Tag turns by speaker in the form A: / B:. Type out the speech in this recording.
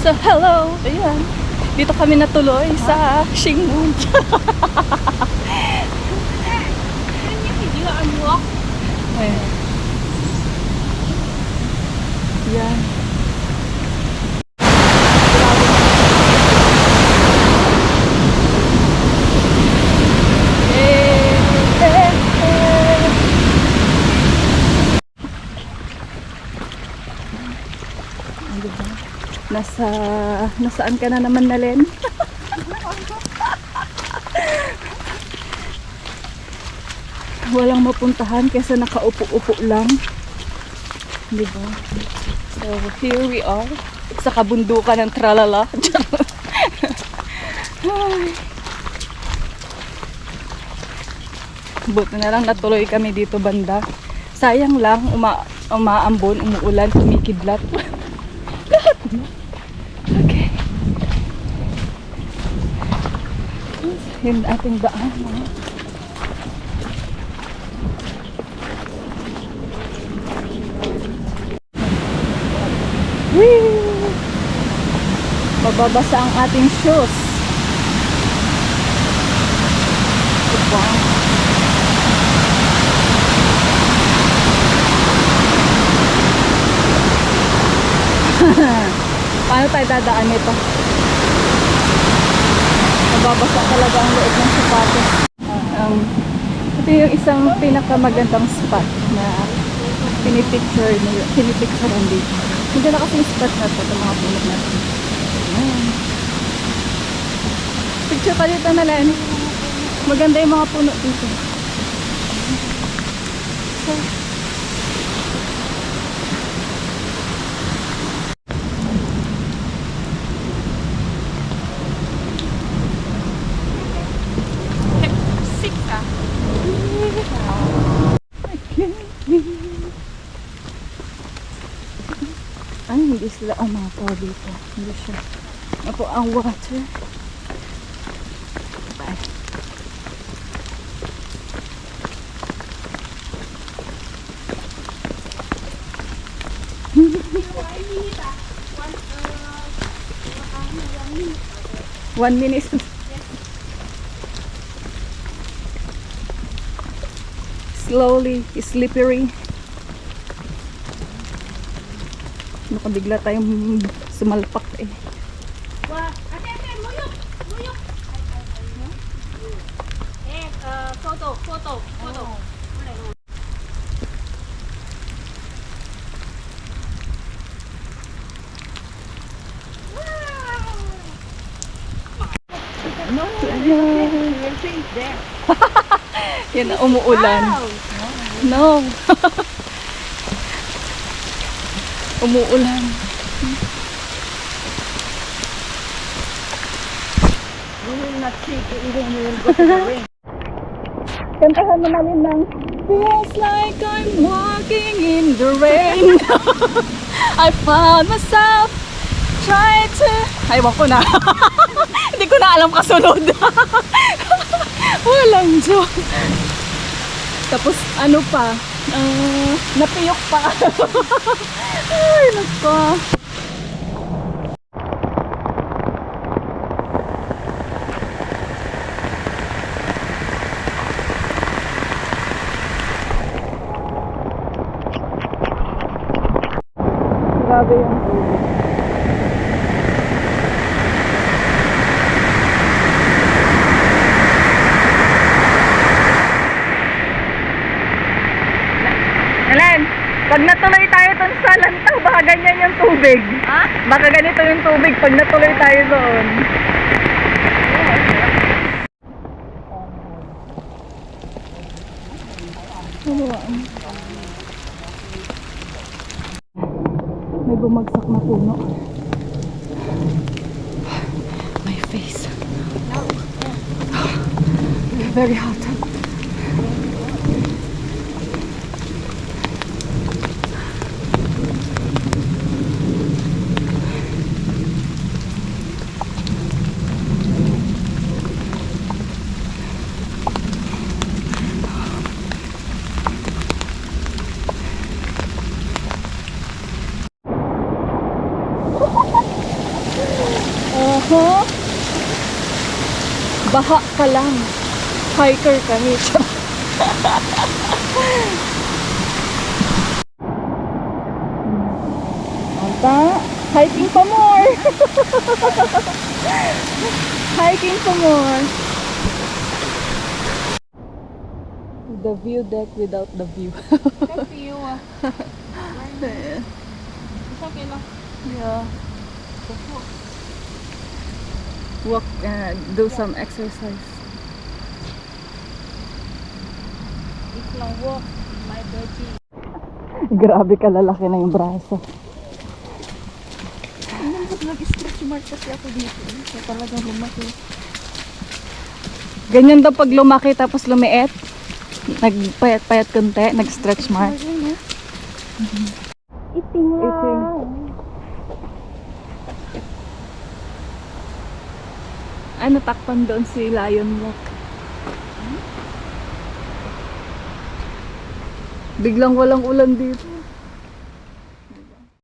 A: So, hello! Ayan. Dito kami natuloy sa Xingmun. Ayan. Ayan. Nasaan ka na naman, Nalen? Walang mapuntahan kaysa nakaupo-upo lang. Diba? So, here we are sa kabundukan ng Tralala. Buti na lang natuloy kami dito banda. Sayang lang, umaambon, umuulan, kumikidlat. Okay. Yung ating daan. Whee! Mababasa ang ating shoes. Diba? Paano tayo dadaan nito? Mababasa talaga ang loob ng sapatos. Ito yung isang pinakamagandang spot na pinipicturean dito. Hindi na kasi yung spot na ito, itong mga puno natin. Picture ka dito, Nalen. Maganda yung mga puno dito. Ay, hindi sila ang mga tao dito. Hindi siya. Ako ang water. Bye. One minute. Slowly, slippery. Nakabigla tayong sumalpak eh.
B: Photo.
A: No, yan na, umuulan. No. Umuulan.
B: We will not see it even we will go to the rain.
A: Kantahan mo namin ng feels like I'm walking in the rain. I found myself trying to... Aywan ko na. Hindi ko na alam kasunod. Walang joke. Tapos ano pa? Napiyok pa. Ay, nagpa. Grabe yung tubig. Alan, pag natuloy tayo dun sa Lantaw, baka ganyan yung tubig.
B: Ha?
A: Baka ganito yung tubig pag natuloy tayo doon. May bumagsak na puno. My face. Very hot. Huh? Baha ka lang. Hiker kami. Anta, hiking pa more. Hiking pa more. The view deck without the view.
B: Kasi yun ah. It's okay lang.
A: Yeah. Walk, do some exercise.
B: It's long walk. My dirty.
A: Grabe ka, lalaki na yung braso.
B: Nag-stretch mark kasi ako dito. So talagang lumaki.
A: Ganyan daw pag lumaki tapos lumiit. Nagpayat-payat konti, nag-stretch mark.
B: Iting lang.
A: Iting. Ay, natakpan doon si Lion Walk. Biglang walang ulan dito.